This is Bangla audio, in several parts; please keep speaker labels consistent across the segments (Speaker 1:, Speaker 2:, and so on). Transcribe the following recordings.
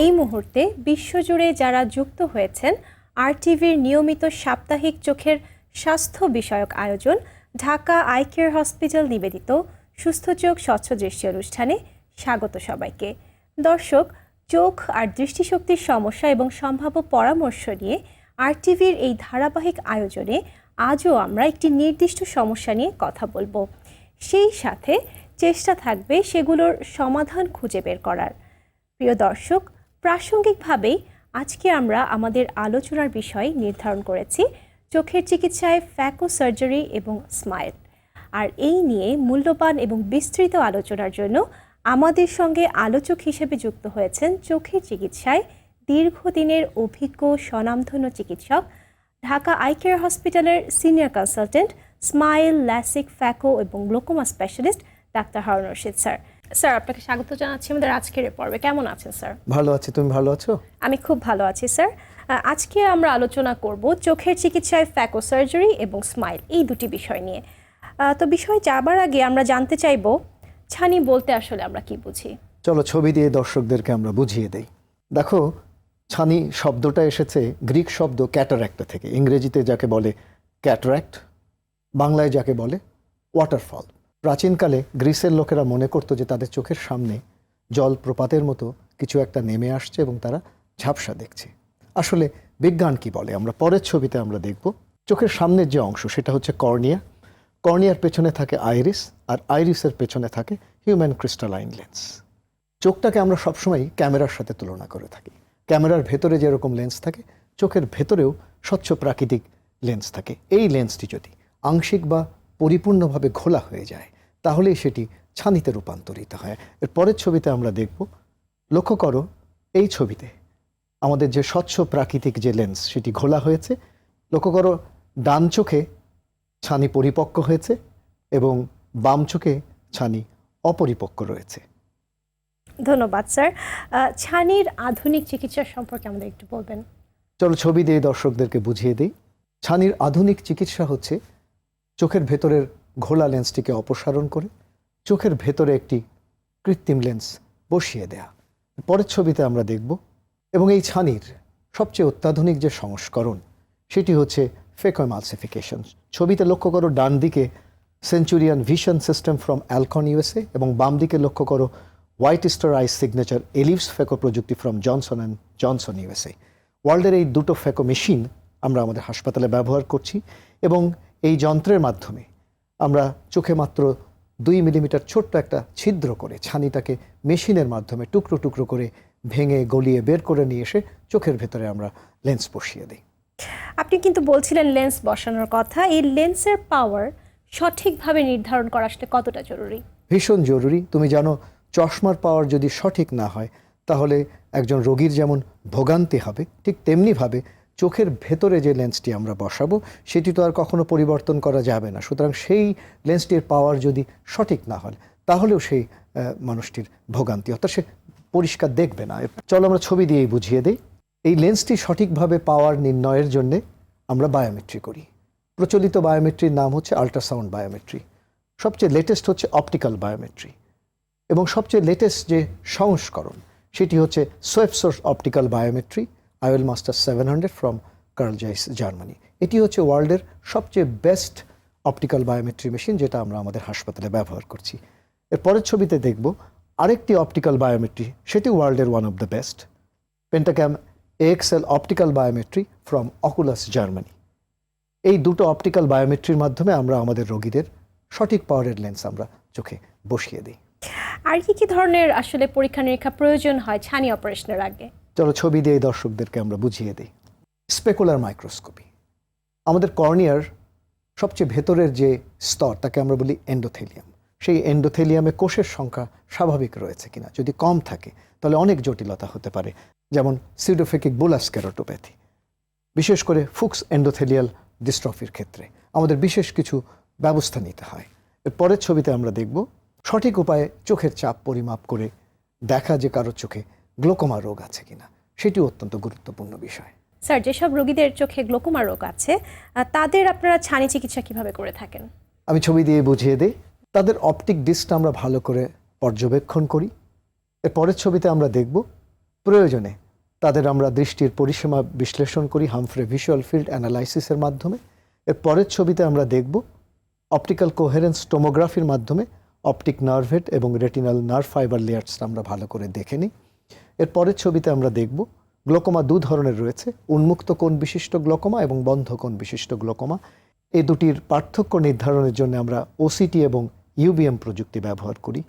Speaker 1: এই মুহূর্তে বিশ্বজুড়ে যারা যুক্ত হয়েছেন আরটিভির নিয়মিত সাপ্তাহিক চোখের স্বাস্থ্য বিষয়ক আয়োজন ঢাকা আই কেয়ার হসপিটাল নিবেদিত সুস্থ চোখ স্বচ্ছ দৃষ্টি অনুষ্ঠানে স্বাগত সবাইকে। দর্শক, চোখ আর দৃষ্টিশক্তির সমস্যা এবং সম্ভাব্য পরামর্শ নিয়ে আরটিভির এই ধারাবাহিক আয়োজনে আজও আমরা একটি নির্দিষ্ট সমস্যা নিয়ে কথা বলবো। সেই সাথে চেষ্টা থাকবে সেগুলোর সমাধান খুঁজে বের করার। প্রিয় দর্শক, প্রাসঙ্গিকভাবেই আজকে আমরা আমাদের আলোচনার বিষয় নির্ধারণ করেছি চোখের চিকিৎসায় ফ্যাকো সার্জারি এবং স্মাইল। আর এই নিয়ে মূল্যবান এবং বিস্তৃত আলোচনার জন্য আমাদের সঙ্গে আলোচক হিসেবে যুক্ত হয়েছেন চোখের চিকিৎসায় দীর্ঘদিনের অভিজ্ঞ স্বনামধন্য চিকিৎসক, ঢাকা আই কেয়ার হসপিটালের senior consultant, smile, LASIK, phaco এবং glaucoma specialist doctor Harun Rashid sir. Sir, আপনাকে স্বাগত জানাচ্ছি আমাদের আজকের পর্বে। কেমন আছেন স্যার?
Speaker 2: ভালো আছি, তুমি ভালো আছো?
Speaker 1: আমি খুব ভালো আছি স্যার। আজকে আমরা আলোচনা করব চোখের চিকিৎসায় ফ্যাকো সার্জারি এবং স্মাইল, এই দুটি বিষয় নিয়ে। তো বিষয় যাবার আগে আমরা জানতে চাইব ছানি বলতে আসলে আমরা কি বুঝি।
Speaker 2: চলো ছবি দিয়ে দর্শকদেরকে আমরা বুঝিয়ে দেই। দেখো, ছানি শব্দটা এসেছে গ্রিক শব্দ ক্যাটারাক্টা থেকে, ইংরেজিতে যাকে বলে ক্যাটারাক্ট, বাংলায় যাকে বলে ওয়াটারফল। প্রাচীনকালে গ্রিসের লোকেরা মনে করতো যে তাদের চোখের সামনে জলপ্রপাতের মতো কিছু একটা নেমে আসছে এবং তারা ঝাপসা দেখছে। আসলে বিজ্ঞান কি বলে আমরা পরের ছবিতে আমরা দেখব। চোখের সামনের যে অংশ সেটা হচ্ছে কর্নিয়া, কর্নিয়ার পেছনে থাকে আইরিস, আর আইরিসের পেছনে থাকে হিউম্যান ক্রিস্টালাইন লেন্স। চোখটাকে আমরা সবসময় ক্যামেরার সাথে তুলনা করে থাকি। ক্যামেরার ভেতরে যেরকম লেন্স থাকে, চোখের ভেতরেও স্বচ্ছ প্রাকৃতিক লেন্স থাকে। এই লেন্সটি যদি আংশিক বা পরিপূর্ণভাবে ঘোলা হয়ে যায় তাহলেই সেটি ছানিতে রূপান্তরিত হয়। এর পরের ছবিতে আমরা দেখব। লক্ষ্য করো, এই ছবিতে আমাদের যে স্বচ্ছ প্রাকৃতিক যে লেন্স সেটি ঘোলা হয়েছে। লক্ষ্য করো, ডান চোখে ছানি পরিপক্ক হয়েছে এবং বাম চোখে ছানি অপরিপক্ক রয়েছে।
Speaker 1: ধন্যবাদ স্যার। ছানির আধুনিক চিকিৎসা সম্পর্কে আমাদের একটু বলবেন।
Speaker 2: চলো ছবি দিয়ে দর্শকদেরকে বুঝিয়ে দিই। ছানির আধুনিক চিকিৎসা হচ্ছে চোখের ভেতরের ঘোলা লেন্সটিকে অপসারণ করে চোখের ভেতরে একটি কৃত্রিম লেন্স বসিয়ে দেয়া। পরের ছবিতে আমরা দেখব। এবং এই ছানির সবচেয়ে অত্যাধুনিক যে সংস্করণ সেটি হচ্ছে ফেকোএমালসিফিকেশন। ছবিতে লক্ষ্য করো, ডান দিকে centurion vision system from Alcon USA এবং বাম দিকে লক্ষ্য করো হোয়াইট স্টার আইস সিগনেচার এলিপস ফেকো প্রযুক্তি from Johnson and Johnson USA. ওয়ার্ল্ডের এই দুটো ফেকো মেশিন আমরা আমাদের হাসপাতালে ব্যবহার করছি এবং এই যন্ত্রের মাধ্যমে আমরা চোখে মাত্র 2 মিলিমিটার ছোট্ট একটা ছিদ্র করে ছানিটাকে মেশিনের মাধ্যমে টুকরো টুকরো করে ভেঙে গলিয়ে বের করে নিয়ে এসে চোখের ভেতরে আমরা লেন্স বসিয়ে দিই।
Speaker 1: আপনি কিন্তু বলছিলেন লেন্স বসানোর কথা। এই লেন্সের পাওয়ার সঠিকভাবে নির্ধারণ করা আসলে কতটা জরুরি?
Speaker 2: ভীষণ জরুরি। তুমি জানো, চশমার পাওয়ার যদি সঠিক না হয় তাহলে একজন রোগীর যেমন ভোগান্তি হবে, ঠিক তেমনিভাবে চোখের ভেতরে যে লেন্সটি আমরা বসাবো সেটি তো আর কখনো পরিবর্তন করা যাবে না। সুতরাং সেই লেন্সটির পাওয়ার যদি সঠিক না হয় তাহলেও সেই মানুষটির ভোগান্তি, অর্থাৎ সে পরিষ্কার দেখবে না। চলো আমরা ছবি দিয়েই বুঝিয়ে দিই। এই লেন্সটি সঠিকভাবে পাওয়ার নির্ণয়ের জন্যে আমরা বায়োমেট্রি করি। প্রচলিত বায়োমেট্রির নাম হচ্ছে আল্ট্রাসাউন্ড বায়োমেট্রি। সবচেয়ে লেটেস্ট হচ্ছে অপটিক্যাল বায়োমেট্রি এবং সবচেয়ে লেটেস্ট যে সংস্করণ সেটি হচ্ছে swept source optical biometry IOL master 700 from Carl Zeiss, Germany. এটি হচ্ছে ওয়ার্ল্ডের সবচেয়ে বেস্ট অপটিক্যাল বায়োমেট্রি মেশিন, যেটা আমরা আমাদের হাসপাতালে ব্যবহার করছি। এর পরের ছবিতে দেখব আরেকটি অপটিক্যাল বায়োমেট্রি, সেটি ওয়ার্ল্ডের one of the best, Pentacam AXL optical biometry from Oculus, Germany. এই দুটো অপটিক্যাল বায়োমেট্রির মাধ্যমে আমরা আমাদের রোগীদের সঠিক পাওয়ারের লেন্স আমরা চোখে বসিয়ে দিই।
Speaker 1: আর কি ধরনের আসলে পরীক্ষা নিরীক্ষা প্রয়োজন হয় ছানি অপারেশনের আগে?
Speaker 2: চলো ছবি দিয়ে দর্শকদেরকে আমরা বুঝিয়ে দিই। Specular microscopy. আমাদের কর্নিয়ার সবচেয়ে ভেতরের যে স্তর তাকে আমরা বলি এন্ডোথেলিয়াম। সেই এন্ডোথেলিয়ামে কোষের সংখ্যা স্বাভাবিক রয়েছে কিনা, যদি কম থাকে তাহলে অনেক জটিলতা হতে পারে, যেমন সিউডোফেকিক বুলাস কেরোটোপ্যাথি। বিশেষ করে ফুক্স এন্ডোথেলিয়াল ডিস্ট্রফির ক্ষেত্রে আমাদের বিশেষ কিছু ব্যবস্থা নিতে হয়। এর পরের ছবিতে আমরা দেখব সঠিক উপায়ে চোখের চাপ পরিমাপ করে দেখা যে কারোর চোখে গ্লোকোমা রোগ আছে কিনা, সেটি অত্যন্ত গুরুত্বপূর্ণ বিষয়।
Speaker 1: স্যার, যেসব রোগীদের চোখে গ্লোকোমা রোগ আছে তাদের আপনারা ছানি চিকিৎসা কিভাবে করে থাকেন?
Speaker 2: আমি ছবি দিয়ে বুঝিয়ে দিই। তাদের অপটিক ডিস্কটা আমরা ভালো করে পর্যবেক্ষণ করি। এর পরের ছবিতে আমরা দেখব প্রয়োজনে তাদের আমরা দৃষ্টির পরিসীমা বিশ্লেষণ করি হামফ্রে ভিজুয়াল ফিল্ড অ্যানালাইসিসের মাধ্যমে। এর পরের ছবিতে আমরা দেখব অপটিক্যাল কোহেরেন্স টোমোগ্রাফির মাধ্যমে অপটিক নার্ভেট এবং রেটিনাল নার্ভ ফাইবার লেয়ার্সটা আমরা ভালো করে দেখে নিই। এর পরের ছবিতে আমরা দেখব গ্লোকোমা দু ধরনের রয়েছে, উন্মুক্ত কোণ বিশিষ্ট গ্লোকোমা এবং বন্ধ কোণ বিশিষ্ট গ্লোকোমা। এই দুটির পার্থক্য নির্ধারণের জন্য আমরা ওসিটি এবং ইউবিএম প্রযুক্তি ব্যবহার করি।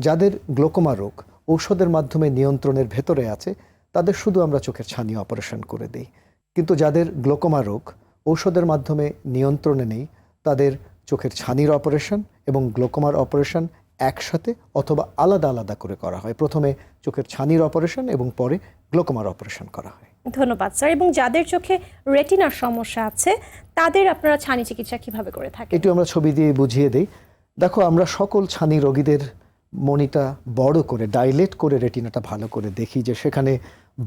Speaker 2: যাদের গ্লোকোমা রোগ ঔষধের মাধ্যমে নিয়ন্ত্রণের ভেতরে আছে তাদের শুধু আমরা চোখের ছানি অপারেশন করে দিই, কিন্তু যাদের গ্লোকোমা রোগ ঔষধের মাধ্যমে নিয়ন্ত্রণে নেই তাদের চোখের ছানির অপারেশন এবং গ্লোকোমার অপারেশন একসাথে অথবা আলাদা আলাদা করে করা হয়। প্রথমে চোখের ছানির অপারেশন এবং পরে গ্লোকোমার অপারেশন করা হয়।
Speaker 1: ধন্যবাদ স্যার। এবং যাদের চোখে রেটিনার সমস্যা আছে তাদের আপনারা ছানি চিকিৎসা কিভাবে করে থাকেন?
Speaker 2: একটু আমরা ছবি দিয়ে বুঝিয়ে দিই। দেখো, আমরা সকল ছানি রোগীদের মনিটা বড় করে ডাইলেট করে রেটিনাটা ভালো করে দেখি যে সেখানে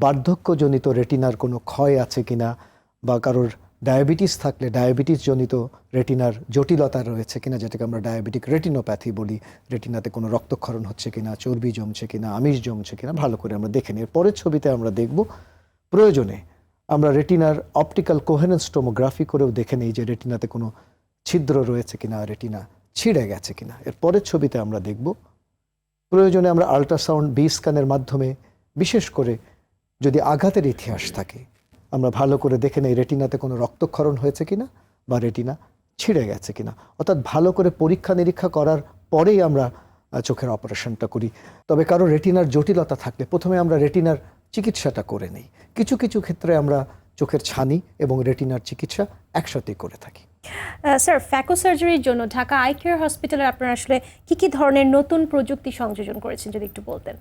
Speaker 2: বার্ধক্যজনিত রেটিনার কোনো ক্ষয় আছে কিনা, বা কারোর ডায়াবেটিস থাকলে ডায়াবেটিস জনিত রেটিনার জটিলতা রয়েছে কিনা, যেটাকে আমরা ডায়াবেটিক রেটিনোপ্যাথি বলি। রেটিনাতে কোনো রক্তক্ষরণ হচ্ছে কিনা, চর্বি জমছে কিনা, আমিষ জমছে কিনা, ভালো করে আমরা দেখে নিই। পরের ছবিতে আমরা দেখব প্রয়োজনে আমরা রেটিনার অপটিক্যাল কোহেরেন্স টোমোগ্রাফি করেও দেখে নিই যে রেটিনাতে কোনো ছিদ্র রয়েছে কিনা, রেটিনা ছিঁড়ে গেছে কিনা। এর পরের ছবিতে আমরা দেখব প্রয়োজনে আমরা আল্ট্রাসাউন্ড বি স্ক্যানের মাধ্যমে, বিশেষ করে যদি আঘাতের ইতিহাস থাকে, আমরা ভালো করে দেখে নেই রেটিনাতে কোনো রক্তক্ষরণ হয়েছে কিনা বা রেটিনা ছিঁড়ে গেছে কিনা। অর্থাৎ ভালো করে পরীক্ষা নিরীক্ষা করার পরেই আমরা চোখের অপারেশনটা করি। তবে কারো রেটিনার জটিলতা থাকলে প্রথমে আমরা রেটিনার চিকিৎসাটা করে নিই। কিছু কিছু ক্ষেত্রে আমরা চোখের ছানি এবং রেটিনার চিকিৎসা একসাথে করে থাকি।
Speaker 1: স্যার, ফ্যাকো সার্জারির জন্য ঢাকা আই কেয়ার হসপিটালে আপনারা আসলে কি ধরনের নতুন প্রযুক্তি সংযোজন করেছেন যদি একটু বলতেন?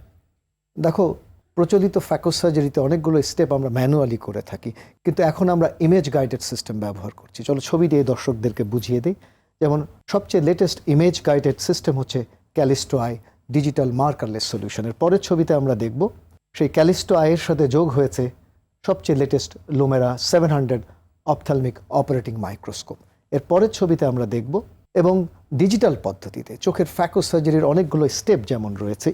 Speaker 2: দেখো, প্রচলিত ফ্যাকো সার্জারিতে অনেকগুলো স্টেপ আমরা ম্যানুয়ালি করে থাকি, কিন্তু এখন আমরা ইমেজ গাইডেড সিস্টেম ব্যবহার করছি। চলো ছবি দিয়ে দর্শকদেরকে বুঝিয়ে দিই। যেমন সবচেয়ে লেটেস্ট ইমেজ গাইডেড সিস্টেম হচ্ছে ক্যালিস্টো আই ডিজিটাল মার্কারলেস সলিউশনের। পরের ছবিতে আমরা দেখব সেই ক্যালিস্টো আইয়ের সাথে যোগ হয়েছে সবচেয়ে লেটেস্ট লুমেরা 700 অপথ্যালমিক অপারেটিং মাইক্রোস্কোপ। এর পরের ছবিতে আমরা দেখব এবং ডিজিটাল পদ্ধতিতে চোখের ফ্যাকো সার্জারির অনেকগুলো স্টেপ যেমন রয়েছে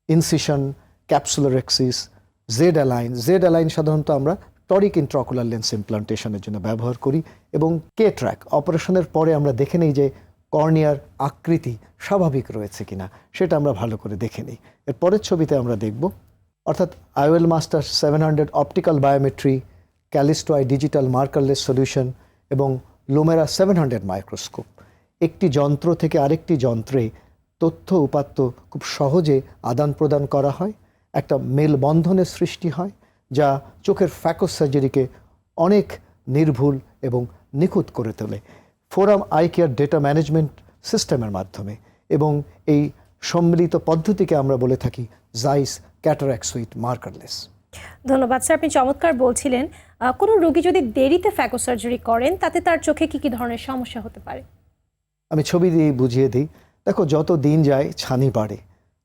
Speaker 2: ইনসিশন, ক্যাপসুলোরেক্সিস, জেড অ্যালাইন সাধারণত আমরা টরিক ইন্ট্রাকুলার লেন্স ইমপ্লান্টেশনের জন্য ব্যবহার করি, এবং কে ট্র্যাক অপারেশনের পরে আমরা দেখে নিই যে কর্নিয়ার আকৃতি স্বাভাবিক রয়েছে কিনা, সেটা আমরা ভালো করে দেখে নিই। এর পরের ছবিতে আমরা দেখব অর্থাৎ IOL master 700 optical biometry, Callisto eye digital markerless solution এবং লুমেরা 700 মাইক্রোস্কোপ। একটি যন্ত্র থেকে আরেকটি যন্ত্রে তথ্য উপাত্ত খুব সহজে আদান প্রদান করা হয়, একটা মেলবন্ধনের সৃষ্টি হয় যা চোখের ফ্যাকো সার্জারিকে অনেক নির্ভুল এবং নিখুঁত করে তোলে forum eye care data management সিস্টেমের মাধ্যমে। এবং এই সম্মিলিত পদ্ধতিকে আমরা বলে থাকি জাইস ক্যাটারাক্ট সুইট মার্কারলেস।
Speaker 1: ধন্যবাদ স্যার। আপনি চমৎকার বলছিলেন। কোনো রোগী যদি দেরিতে ফ্যাকো সার্জারি করেন তাতে তার চোখে কি ধরনের সমস্যা হতে পারে?
Speaker 2: আমি ছবি দিয়ে বুঝিয়ে দিই। দেখো, যত দিন যায় ছানি বাড়ে,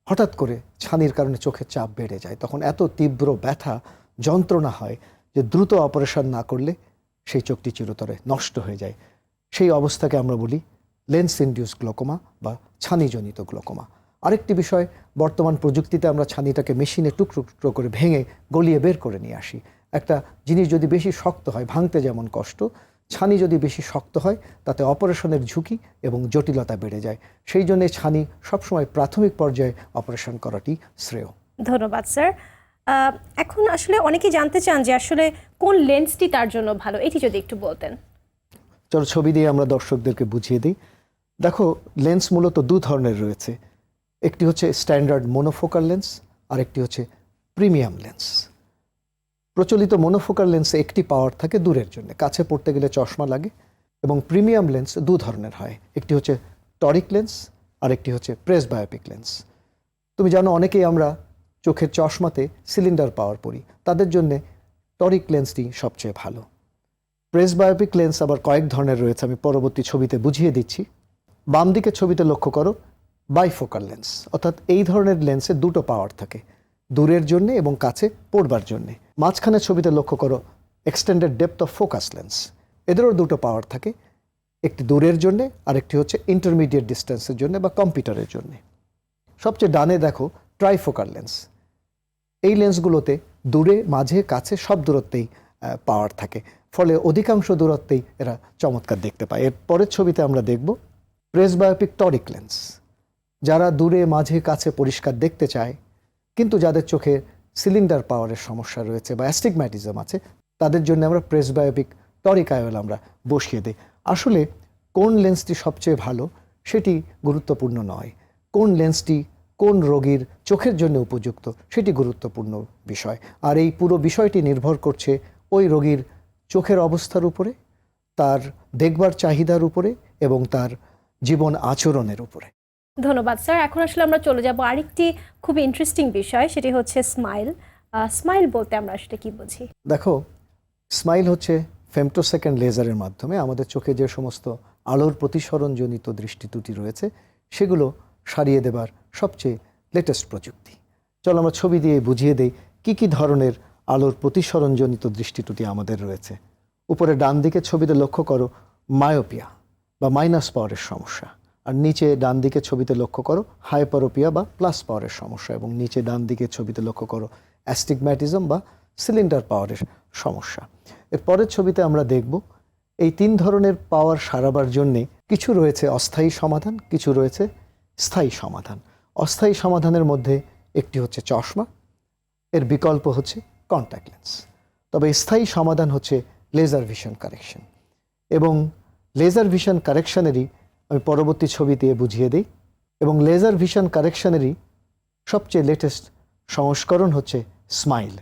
Speaker 2: হঠাৎ করে ছানির কারণে চোখের চাপ বেড়ে যায়, তখন এত তীব্র ব্যথা যন্ত্রণা হয় যে দ্রুত অপারেশন না করলে সেই চোখটি চিরতরে নষ্ট হয়ে যায়। সেই অবস্থাকে আমরা বলি লেন্স ইনডিউস গ্লোকোমা বা ছানিজনিত গ্লোকোমা। আরেকটি বিষয়, বর্তমান প্রযুক্তিতে আমরা ছানিটাকে মেশিনে টুকরো টুকরো করে ভেঙে গলিয়ে বের করে নিয়ে আসি। একটা জিনিস যদি বেশি শক্ত হয়, ভাঙতে যেমন কষ্ট, ছানি যদি বেশি শক্ত হয় তাতে অপারেশনের ঝুঁকি এবং জটিলতা বেড়ে যায়। সেই জন্য ছানি সবসময় প্রাথমিক পর্যায়ে অপারেশন করাটি শ্রেয়।
Speaker 1: ধন্যবাদ স্যার। এখন আসলে অনেকেই জানতে চান যে আসলে কোন লেন্সটি তার জন্য ভালো, এটি যদি একটু বলতেন।
Speaker 2: চলো ছবি দিয়ে আমরা দর্শকদেরকে বুঝিয়ে দিই। দেখো, লেন্স মূলত দু ধরনের রয়েছে। একটি হচ্ছে স্ট্যান্ডার্ড মোনোফোকাল লেন্স, আর একটি হচ্ছে প্রিমিয়াম লেন্স। প্রচলিত মোনোফোকাল লেন্সে একটি পাওয়ার থাকে দূরের জন্য, কাছে পড়তে গেলে চশমা লাগে। এবং প্রিমিয়াম লেন্স দু ধরনের হয়, একটি হচ্ছে টরিক লেন্স আর একটি হচ্ছে প্রেসবায়োপিক লেন্স। তুমি জানো অনেকেই আমরা চোখের চশমাতে সিলিন্ডার পাওয়ার পড়ি, তাদের জন্যে টরিক লেন্সটি সবচেয়ে ভালো। প্রেসবায়োপিক লেন্স আবার কয়েক ধরনের রয়েছে, আমি পরবর্তী ছবিতে বুঝিয়ে দিচ্ছি। বাম দিকের ছবিতে লক্ষ্য করো বাইফোকাল লেন্স, অর্থাৎ এই ধরনের লেন্সে দুটো পাওয়ার থাকে, দূরের জন্যে এবং কাছে পড়বার জন্যে। মাঝখানের ছবিতে লক্ষ্য করো extended depth of focus lens, এদেরও দুটো পাওয়ার থাকে, একটি দূরের জন্যে আর একটি হচ্ছে ইন্টারমিডিয়েট ডিস্টেন্সের জন্য বা কম্পিউটারের জন্যে। সবচেয়ে ডানে দেখো ট্রাইফোকাল লেন্স, এই লেন্সগুলোতে দূরে মাঝে কাছে সব দূরত্বেই পাওয়ার থাকে, ফলে অধিকাংশ দূরত্বেই এরা চমৎকার দেখতে পায়। এর পরের ছবিতে আমরা দেখব প্রেসবায়োপিক টরিক লেন্স। যারা দূরে মাঝে কাছে পরিষ্কার দেখতে চায় কিন্তু যাদের চোখে সিলিন্ডার পাওয়ারের সমস্যা রয়েছে বা অ্যাস্টিগম্যাটিজম আছে, তাদের জন্য আমরা প্রেসবায়োপিক টরিক আইওল আমরা বসিয়ে দিই। আসলে কোন লেন্সটি সবচেয়ে ভালো সেটি গুরুত্বপূর্ণ নয়, কোন লেন্সটি কোন রোগীর চোখের জন্য উপযুক্ত সেটি গুরুত্বপূর্ণ বিষয়। আর এই পুরো বিষয়টি নির্ভর করছে ওই রোগীর চোখের অবস্থার উপরে, তার দেখবার চাহিদার উপরে এবং তার জীবন আচরণের উপরে।
Speaker 1: ধন্যবাদ স্যার। এখন আসলে আমরা চলে যাব আরেকটি খুব ইন্টারেস্টিং বিষয়, সেটি হচ্ছে স্মাইল। স্মাইল বলতে আমরা আসলে কি বুঝি?
Speaker 2: দেখো, স্মাইল হচ্ছে ফেমটোসেকেন্ড লেজারের মাধ্যমে আমাদের চোখে যে সমস্ত আলোর প্রতিসরণজনিত দৃষ্টি ত্রুটি রয়েছে সেগুলো সারিয়ে দেবার সবচেয়ে লেটেস্ট প্রযুক্তি। চলো আমরা ছবি দিয়ে বুঝিয়ে দেই কি কি ধরনের আলোর প্রতিসরণজনিত দৃষ্টি ত্রুটি আমাদের রয়েছে। উপরে ডান দিকে ছবিতে লক্ষ্য করো মায়োপিয়া বা মাইনাস পাওয়ারের সমস্যা, আর নিচে ডান দিকে ছবিতে লক্ষ্য করো হাইপারোপিয়া বা প্লাস পাওয়ারের সমস্যা, এবং নিচে ডান দিকে ছবিতে লক্ষ্য করো অ্যাস্টিগম্যাটিজম বা সিলিন্ডার পাওয়ারের সমস্যা। এর পরের ছবিতে আমরা দেখব এই তিন ধরনের পাওয়ার সারাবার জন্যে কিছু রয়েছে অস্থায়ী সমাধান, কিছু রয়েছে স্থায়ী সমাধান। অস্থায়ী সমাধানের মধ্যে একটি হচ্ছে চশমা, এর বিকল্প হচ্ছে কন্ট্যাক্ট লেন্স। তবে স্থায়ী সমাধান হচ্ছে লেজার ভিশন কারেকশন, এবং লেজার ভিশন কারেকশনেরই আমি পরবর্তী ছবি দিয়ে বুঝিয়ে দিই। এবং লেজার ভিশন কারেকশনেরই সবচেয়ে লেটেস্ট সংস্করণ হচ্ছে স্মাইল।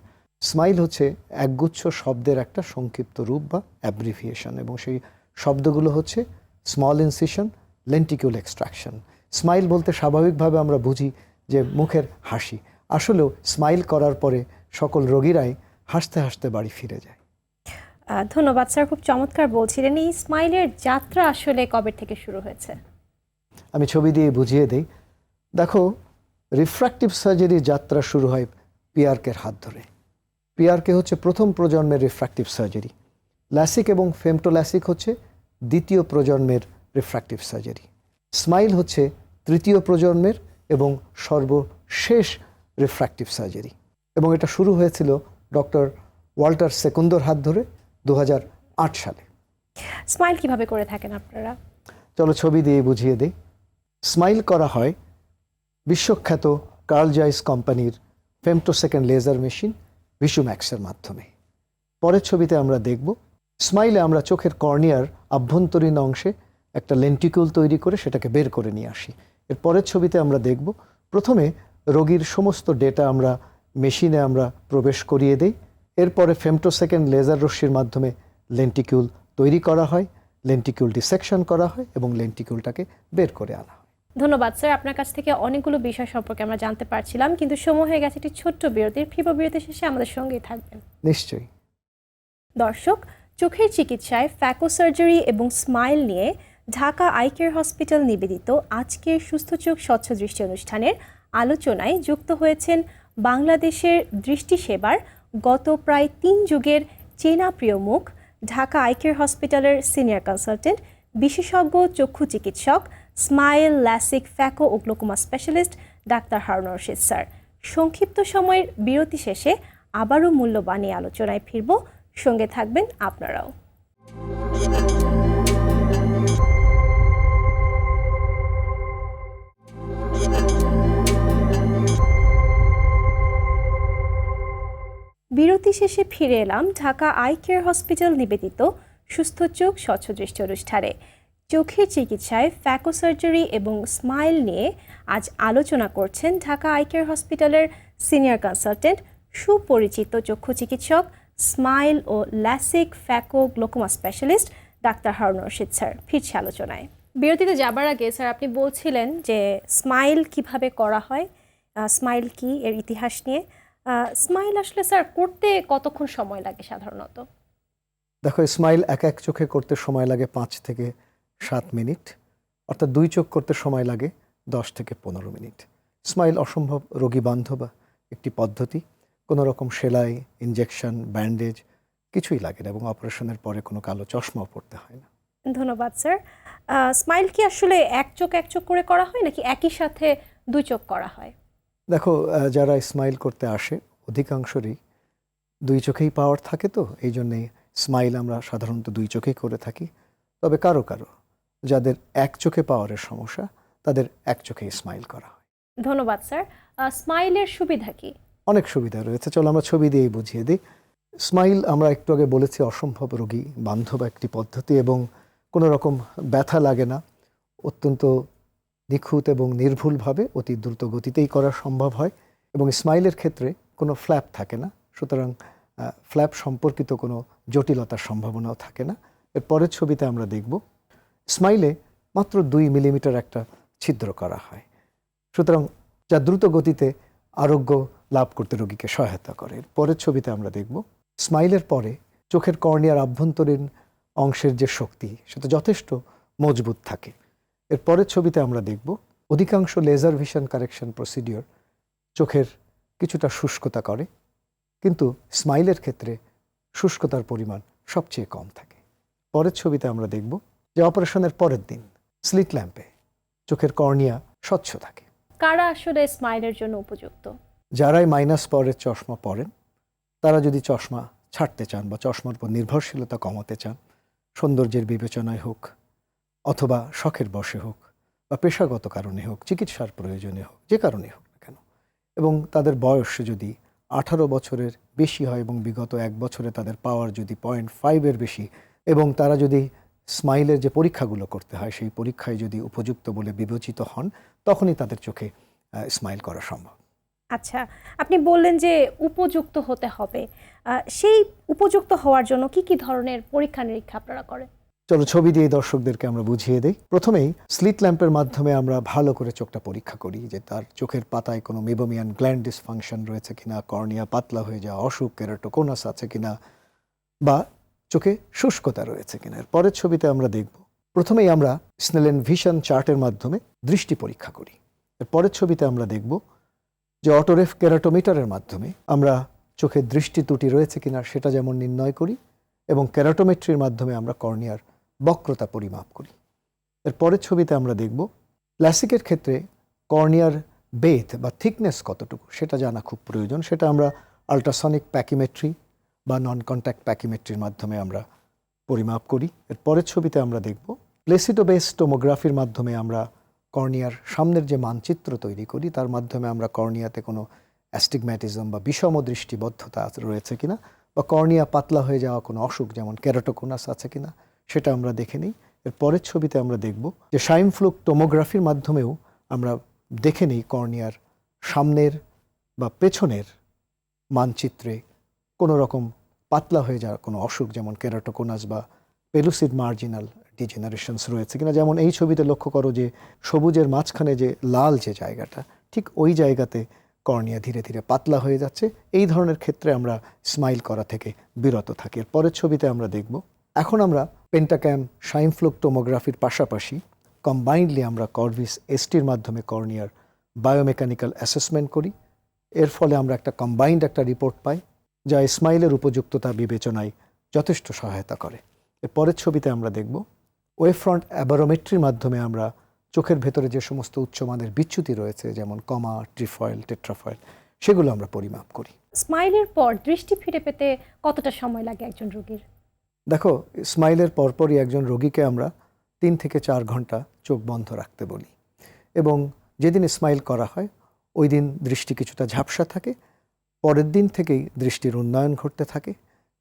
Speaker 2: স্মাইল হচ্ছে একগুচ্ছ শব্দের একটা সংক্ষিপ্ত রূপ বা অ্যাব্রিভিয়েশন, এবং সেই শব্দগুলো হচ্ছে স্মল ইনসিশন, লেন্টিকিউল এক্সট্রাকশন। স্মাইল বলতে স্বাভাবিকভাবে আমরা বুঝি যে মুখের হাসি, আসলেও স্মাইল করার পরে সকল রোগীরাই হাসতে হাসতে বাড়ি ফিরে যায়।
Speaker 1: ধন্যবাদ স্যার, খুব চমৎকার বলছিলেন। এই স্মাইলের যাত্রা আসলে কবে থেকে শুরু হয়েছে?
Speaker 2: আমি ছবি দিয়ে বুঝিয়ে দিই। দেখো, রিফ্র্যাক্টিভ সার্জারির যাত্রা শুরু হয় পিয়ার্কের হাত ধরে। পিয়ার্কে হচ্ছে প্রথম প্রজন্মের রিফ্র্যাক্টিভ সার্জারি, ল্যাসিক এবং ফেমটোল্যাসিক হচ্ছে দ্বিতীয় প্রজন্মের রিফ্র্যাক্টিভ সার্জারি, স্মাইল হচ্ছে তৃতীয় প্রজন্মের এবং সর্বশেষ রিফ্র্যাক্টিভ সার্জারি। এবং এটা শুরু হয়েছিল ডক্টর ওয়াল্টার সেকুন্দোর হাত ধরে 2008 সালে।
Speaker 1: স্মাইল কিভাবে করে থাকেন আপনারা?
Speaker 2: চলো ছবি দিয়ে বুঝিয়ে দিই। স্মাইল করা হয় বিশ্বখ্যাত কার্ল জয়েস কোম্পানির ফেমটোসেকেন্ড লেজার মেশিন ভিসুম্যাক্সের মাধ্যমে। পরের ছবিতে আমরা দেখব স্মাইলে আমরা চোখের কর্নিয়ার আভ্যন্তরীণ অংশে একটা লেন্টিকিউল তৈরি করে সেটাকে বের করে নিয়ে আসি। এর পরের ছবিতে আমরা দেখব প্রথমে রোগীর সমস্ত ডেটা আমরা মেশিনে আমরা প্রবেশ করিয়ে দেই, এরপরে ফেমটোসেকেন্ড লেজার রশ্মির মাধ্যমে লেন্টিকিউল তৈরি করা হয়, লেন্টিকিউল ডিসেকশন করা হয় এবং লেন্টিকিউলটাকে বের করে আনা হয়।
Speaker 1: ধন্যবাদ স্যার, আপনার কাছ থেকে অনেকগুলো বিষয় সম্পর্কে আমরা জানতে পারছিলাম, কিন্তু সময় হয়ে গেছে একটি ছোট্ট বিরতির। ফিরব বিরতি শেষে আমাদের সঙ্গেই থাকবেন।
Speaker 2: নিশ্চয়ই।
Speaker 1: দর্শক, চোখের চিকিৎসায় ফ্যাকো সার্জারি এবং স্মাইল নিয়ে ঢাকা আই কেয়ার হসপিটাল নিবেদিত আজকের সুস্থ চোখ স্বচ্ছ দৃষ্টি অনুষ্ঠানের আলোচনায় যুক্ত হয়েছেন বাংলাদেশের দৃষ্টি সেবার গত প্রায় 3 যুগের চেনা প্রিয় মুখ, ঢাকা আই কেয়ার হসপিটালের সিনিয়র কনসালটেন্ট, বিশেষজ্ঞ চক্ষু চিকিৎসক, স্মাইল, ল্যাসিক, ফ্যাকো ও glaucoma specialist doctor Harun Rashid sir. সংক্ষিপ্ত সময়ের বিরতি শেষে আবারও মূল্যবান এই আলোচনায় ফিরব, সঙ্গে থাকবেন আপনারাও। বিরতি শেষে ফিরে এলাম ঢাকা আই কেয়ার হসপিটাল নিবেদিত সুস্থ চোখ স্বচ্ছ দৃষ্টি অনুষ্ঠানে। চোখের চিকিৎসায় ফ্যাকো সার্জারি এবং স্মাইল নিয়ে আজ আলোচনা করছেন ঢাকা আই কেয়ার হসপিটালের সিনিয়র কনসালটেন্ট, সুপরিচিত চক্ষু চিকিৎসক, স্মাইল ও LASIK, phaco, glaucoma specialist doctor Harun Rashid sir. ফিরছে আলোচনায়। বিরতিতে যাবার আগে স্যার আপনি বলছিলেন যে স্মাইল কিভাবে করা হয়, স্মাইল কি, এর ইতিহাস নিয়ে। স্মাইল আসলে স্যার করতে কতক্ষণ সময় লাগে সাধারণত?
Speaker 2: দেখো, স্মাইল এক এক চোখে করতে সময় লাগে 5 থেকে 7 মিনিট, অর্থাৎ 2 চোখ করতে সময় লাগে 10 থেকে 15 মিনিট। স্মাইল অসম্ভব রোগী বান্ধব একটি পদ্ধতি, কোনো রকম সেলাই, ইনজেকশন, ব্যান্ডেজ কিছুই লাগে না, এবং অপারেশনের পরে কোনো কালো চশমাও পড়তে হয় না।
Speaker 1: ধন্যবাদ স্যার। স্মাইল কি আসলে এক চোখ করে করা হয় নাকি একই সাথে 2 চোখ করা হয়?
Speaker 2: দেখো, যারা স্মাইল করতে আসে অধিকাংশরই দুই চোখেই পাওয়ার থাকে, তো এই জন্যে স্মাইল আমরা সাধারণত দুই চোখেই করে থাকি। তবে কারো কারো যাদের এক চোখে পাওয়ারের সমস্যা, তাদের এক চোখেই স্মাইল করা হয়।
Speaker 1: ধন্যবাদ স্যার। স্মাইলের সুবিধা কি?
Speaker 2: অনেক সুবিধা রয়েছে, চলো আমরা ছবি দিয়েই বুঝিয়ে দিই। স্মাইল আমরা একটু আগে বলেছি অসম্ভব রোগী বান্ধব একটি পদ্ধতি এবং কোনো রকম ব্যথা লাগে না, অত্যন্ত নিখুঁত এবং নির্ভুলভাবে অতি দ্রুত গতিতেই করা সম্ভব হয় এবং স্মাইলের ক্ষেত্রে কোনো ফ্ল্যাপ থাকে না, সুতরাং ফ্ল্যাপ সম্পর্কিত কোনো জটিলতার সম্ভাবনাও থাকে না। এর পরের ছবিতে আমরা দেখব স্মাইলে মাত্র 2 মিলিমিটার একটা ছিদ্র করা হয়, সুতরাং যা দ্রুত গতিতে আরোগ্য লাভ করতে রোগীকে সহায়তা করে। পরের ছবিতে আমরা দেখব স্মাইলের পরে চোখের কর্নিয়ার আভ্যন্তরীণ অংশের যে শক্তি সেটা যথেষ্ট মজবুত থাকে। এর পরের ছবিতে আমরা দেখব অধিকাংশ লেজার ভিশন কারেকশন প্রসিডিওর চোখের কিছুটা শুষ্কতা করে, কিন্তু স্মাইলের ক্ষেত্রে শুষ্কতার পরিমাণ সবচেয়ে কম থাকে। পরের ছবিতে আমরা দেখব যে অপারেশনের পরের দিন স্লিট ল্যাম্পে চোখের কর্নিয়া স্বচ্ছ থাকে।
Speaker 1: কারা আসলে স্মাইলের জন্য উপযুক্ত?
Speaker 2: যারাই মাইনাস পাওয়ারের চশমা পরেন তারা যদি চশমা ছাড়তে চান বা চশমার উপর নির্ভরশীলতা কমাতে চান, সৌন্দর্যের বিবেচনায় হোক অথবা শখের বশে হোক বা পেশাগত কারণে হোক, চিকিৎসার প্রয়োজনে হোক, যে কারণে হোক না কেন, এবং তাদের বয়স যদি 18 বছরের বেশি হয় এবং বিগত 1 বছরে তাদের পাওয়ার যদি 0.5-এর বেশি এবং তারা যদি স্মাইলের যে পরীক্ষাগুলো করতে হয় সেই পরীক্ষায় যদি উপযুক্ত বলে বিবেচিত হন, তখনই তাদের চোখে স্মাইল করা সম্ভব।
Speaker 1: আচ্ছা, আপনি বললেন যে উপযুক্ত হতে হবে, সেই উপযুক্ত হওয়ার জন্য কি কি ধরনের পরীক্ষা নিরীক্ষা আপনারা করেন?
Speaker 2: চলো ছবি দিয়ে দর্শকদেরকে আমরা বুঝিয়ে দিই। প্রথমেই স্লিট ল্যাম্পের মাধ্যমে আমরা ভালো করে চোখটা পরীক্ষা করি যে তার চোখের পাতায় কোনো মেবোমিয়ান গ্ল্যান্ড ডিসফাংশন রয়েছে কিনা, কর্নিয়া পাতলা হয়ে যাওয়া অসুখ, কেরাটোকোনাস আছে কিনা, বা চোখে শুষ্কতা রয়েছে কিনা। এর পরের ছবিতে আমরা দেখব প্রথমেই আমরা স্নেলেন ভিশন চার্টের মাধ্যমে দৃষ্টি পরীক্ষা করি। এর পরের ছবিতে আমরা দেখব যে অটোরেফ কেরাটোমিটারের মাধ্যমে আমরা চোখের দৃষ্টি ত্রুটি রয়েছে কিনা সেটা যেমন নির্ণয় করি এবং কেরাটোমেট্রির মাধ্যমে আমরা কর্নিয়ার বক্রতা পরিমাপ করি। এর পরের ছবিতে আমরা দেখব ল্যাসিকের ক্ষেত্রে কর্নিয়ার বেথ বা থিকনেস কতটুকু সেটা জানা খুব প্রয়োজন, সেটা আমরা আল্ট্রাসনিক প্যাকিমেট্রি বা নন কন্ট্যাক্ট প্যাকিমেট্রির মাধ্যমে আমরা পরিমাপ করি। এর পরের ছবিতে আমরা দেখব প্লেসিডো বেসড টোমোগ্রাফির মাধ্যমে আমরা কর্নিয়ার সামনের যে মানচিত্র তৈরি করি তার মাধ্যমে আমরা কর্নিয়াতে কোনো অ্যাস্টিগম্যাটিজম বা বিষম দৃষ্টিবদ্ধতা রয়েছে কিনা বা কর্নিয়া পাতলা হয়ে যাওয়া কোনো অসুখ যেমন কেরাটোকোনাস আছে কিনা সেটা আমরা দেখে নিই। এর পরের ছবিতে আমরা দেখব যে শাইনফ্লুক টোমোগ্রাফির মাধ্যমেও আমরা দেখে নিই কর্নিয়ার সামনের বা পেছনের মানচিত্রে কোনো রকম পাতলা হয়ে যাওয়া কোনো অসুখ যেমন কেরাটোকোনাস বা পেলুসিড মার্জিনাল ডিজেনারেশনস রয়েছে কিনা। যেমন এই ছবিতে লক্ষ্য করো যে সবুজের মাঝখানে যে লাল যে জায়গাটা, ঠিক ওই জায়গাতে কর্নিয়া ধীরে ধীরে পাতলা হয়ে যাচ্ছে। এই ধরনের ক্ষেত্রে আমরা স্মাইল করা থেকে বিরত থাকি। এর পরের ছবিতে আমরা দেখব এখন আমরা পেন্টাক্যাম শাইনফ্লুক টোমোগ্রাফির পাশাপাশি কম্বাইন্ডলি আমরা কর্ভিস এসটির মাধ্যমে কর্নিয়ার বায়োমেকানিক্যাল অ্যাসেসমেন্ট করি। এর ফলে আমরা একটা কম্বাইন্ড একটা রিপোর্ট পাই যা স্মাইলের উপযুক্ততা বিবেচনায় যথেষ্ট সহায়তা করে। এর পরের ছবিতে আমরা দেখব ওয়েভ ফ্রন্ট অ্যাবারোমেট্রির মাধ্যমে আমরা চোখের ভেতরে যে সমস্ত উচ্চমানের বিচ্যুতি রয়েছে যেমন কমা, ট্রিফয়েল, টেট্রাফয়েল, সেগুলো আমরা পরিমাপ করি।
Speaker 1: স্মাইলের পর দৃষ্টি ফিরে পেতে কতটা সময় লাগে একজন রোগীর?
Speaker 2: দেখো, স্মাইলের পরপরই একজন রোগীকে আমরা 3 থেকে 4 ঘন্টা চোখ বন্ধ রাখতে বলি এবং যেদিন স্মাইল করা হয় ওই দিন দৃষ্টি কিছুটা ঝাপসা থাকে, পরের দিন থেকেই দৃষ্টির উন্নয়ন ঘটতে থাকে,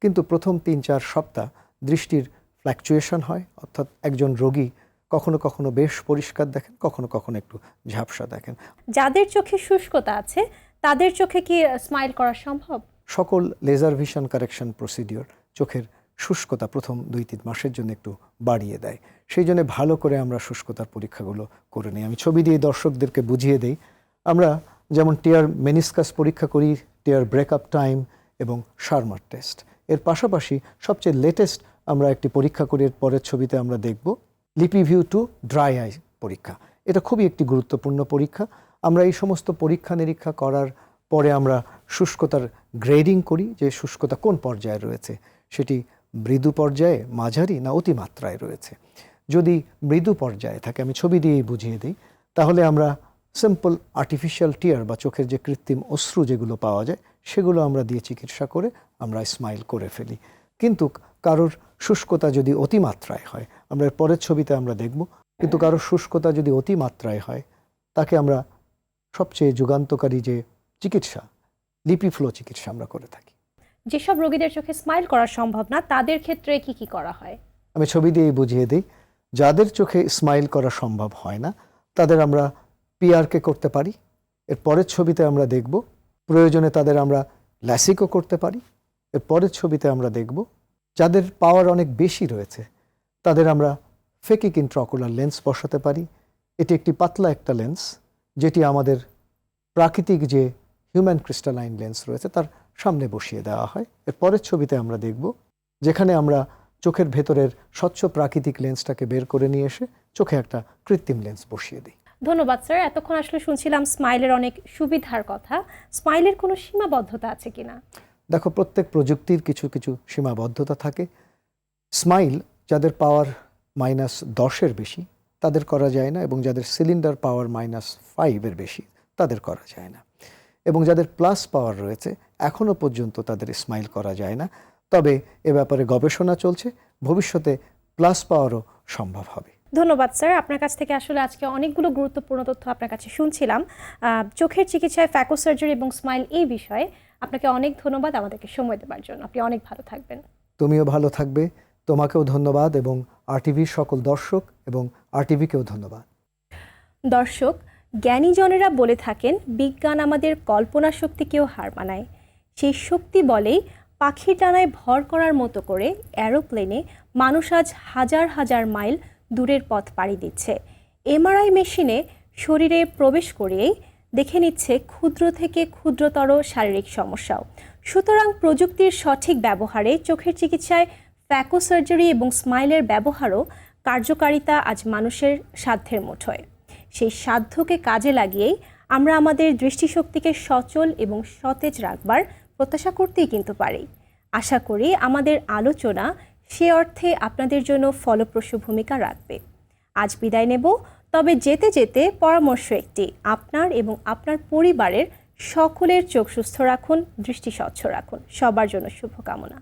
Speaker 2: কিন্তু প্রথম 3-4 সপ্তাহ দৃষ্টির ফ্ল্যাকচুয়েশন হয়, অর্থাৎ একজন রোগী কখনো কখনো বেশ পরিষ্কার দেখেন, কখনো কখনো একটু ঝাপসা দেখেন।
Speaker 1: যাদের চোখে শুষ্কতা আছে তাদের চোখে কি স্মাইল করা সম্ভব?
Speaker 2: সকল লেজার ভিশন কারেকশন প্রসিডিওর চোখের শুষ্কতা প্রথম 2-3 মাসের জন্য একটু বাড়িয়ে দেয়, সেই জন্য ভালো করে আমরা শুষ্কতার পরীক্ষাগুলো করে নিই। আমি ছবি দিয়ে দর্শকদেরকে বুঝিয়ে দিই। আমরা যেমন টিয়ার মেনিসকাস পরীক্ষা করি, টিয়ার ব্রেকআপ টাইম এবং শার্মার টেস্ট। এর পাশাপাশি সবচেয়ে লেটেস্ট আমরা একটি পরীক্ষা করি, এর পরের ছবিতে আমরা দেখব লিপিভিউ 2 ড্রাই আই পরীক্ষা। এটা খুবই একটি গুরুত্বপূর্ণ পরীক্ষা। আমরা এই সমস্ত পরীক্ষা নিরীক্ষা করার পরে আমরা শুষ্কতার গ্রেডিং করি যে শুষ্কতা কোন পর্যায়ে রয়েছে, সেটি মৃদু পর্যায়ে, মাঝারি না অতিমাত্রায় রয়েছে। যদি মৃদু পর্যায়ে থাকে, আমি ছবি দিয়েই বুঝিয়ে দিই, তাহলে আমরা সিম্পল আর্টিফিশিয়াল টিয়ার বা চোখের যে কৃত্রিম অশ্রু যেগুলো পাওয়া যায় সেগুলো আমরা দিয়ে চিকিৎসা করে আমরা স্মাইল করে ফেলি। কিন্তু কারোর শুষ্কতা যদি অতিমাত্রায় হয়, আমরা এর পরের ছবিতে আমরা দেখব, কিন্তু কারোর শুষ্কতা যদি অতিমাত্রায় হয় তাকে আমরা সবচেয়ে যুগান্তকারী যে চিকিৎসা লিপিফ্লো চিকিৎসা আমরা করে থাকি।
Speaker 1: যেসব রোগীদের চোখে স্মাইল করা সম্ভব না তাদের ক্ষেত্রে কি কি করা হয়?
Speaker 2: আমি ছবি দিয়ে বুঝিয়ে দিই। যাদের চোখে স্মাইল করা সম্ভব হয় না তাদের আমরা পিআরকে করতে পারি। এর পরের ছবিতে আমরা দেখব প্রয়োজনে তাদের আমরা ল্যাসিকও করতে পারি। এর পরের ছবিতে আমরা দেখব যাদের পাওয়ার অনেক বেশি রয়েছে তাদের আমরা ফেকিক ইন্ট্রাঅকুলার লেন্স বসাতে পারি। এটি একটি পাতলা একটা লেন্স যেটি আমাদের প্রাকৃতিক যে হিউম্যান ক্রিস্টালাইন লেন্স রয়েছে তার সামনে বসিয়ে দেওয়া হয়। এর পরের ছবিতে আমরা দেখব যেখানে আমরা চোখের ভেতরের স্বচ্ছ প্রাকৃতিক লেন্সটাকে বের করে নিয়ে এসে চোখে একটা কৃত্রিম লেন্স বসিয়ে দিই।
Speaker 1: ধন্যবাদ স্যার। এতক্ষণ আসলে শুনছিলাম স্মাইলের অনেক সুবিধার কথা। স্মাইলের কোনো সীমাবদ্ধতা আছে কিনা?
Speaker 2: দেখো, প্রত্যেক প্রযুক্তির কিছু কিছু সীমাবদ্ধতা থাকে। স্মাইল যাদের পাওয়ার -10-এর বেশি তাদের করা যায় না, এবং যাদের সিলিন্ডার পাওয়ার -5-এর বেশি তাদের করা যায় না, এবং যাদের প্লাস পাওয়ার রয়েছে এখনও পর্যন্ত তাদের স্মাইল করা যায় না। তবে এ ব্যাপারে গবেষণা চলছে, ভবিষ্যতে প্লাস পাওয়ারও সম্ভব হবে।
Speaker 1: ধন্যবাদ স্যার। আপনার কাছ থেকে আসলে আজকে অনেকগুলো গুরুত্বপূর্ণ তথ্য আপনার কাছে শুনছিলাম চোখের চিকিৎসায় ফ্যাকো সার্জারি এবং স্মাইল এই বিষয়ে। আপনাকে অনেক ধন্যবাদ আমাদেরকে সময় দেওয়ার জন্য। আপনি অনেক ভালো থাকবেন।
Speaker 2: তুমিও ভালো থাকবে। তোমাকেও ধন্যবাদ, এবং আরটিভির সকল দর্শক এবং আরটিভিকেও ধন্যবাদ।
Speaker 1: দর্শক, জ্ঞানীজনেরা বলে থাকেন বিজ্ঞান আমাদের কল্পনা শক্তিকেও হার মানায়। সেই শক্তি বলেই পাখির ডানায় ভর করার মতো করে অ্যারোপ্লেনে মানুষ আজ হাজার হাজার মাইল দূরের পথ পাড়ি দিচ্ছে। এমআরআই মেশিনে শরীরে প্রবেশ করিয়েই দেখে নিচ্ছে ক্ষুদ্র থেকে ক্ষুদ্রতর শারীরিক সমস্যাও। সুতরাং প্রযুক্তির সঠিক ব্যবহারে চোখের চিকিৎসায় ফ্যাকো সার্জারি এবং স্মাইলের ব্যবহারও কার্যকারিতা আজ মানুষের সাধ্যের মুঠোয়। সেই সাধ্যকে কাজে লাগিয়েই আমরা আমাদের দৃষ্টিশক্তিকে সচল এবং সতেজ রাখবার প্রত্যাশা করতেই কিন্তু পারি। আশা করি আমাদের আলোচনা সে অর্থে আপনাদের জন্য ফলপ্রসূ ভূমিকা রাখবে। আজ বিদায় নেব, তবে যেতে যেতে পরামর্শ একটি, আপনার এবং আপনার পরিবারের সকলের চোখ সুস্থ রাখুন, দৃষ্টি স্বচ্ছ রাখুন। সবার জন্য শুভকামনা।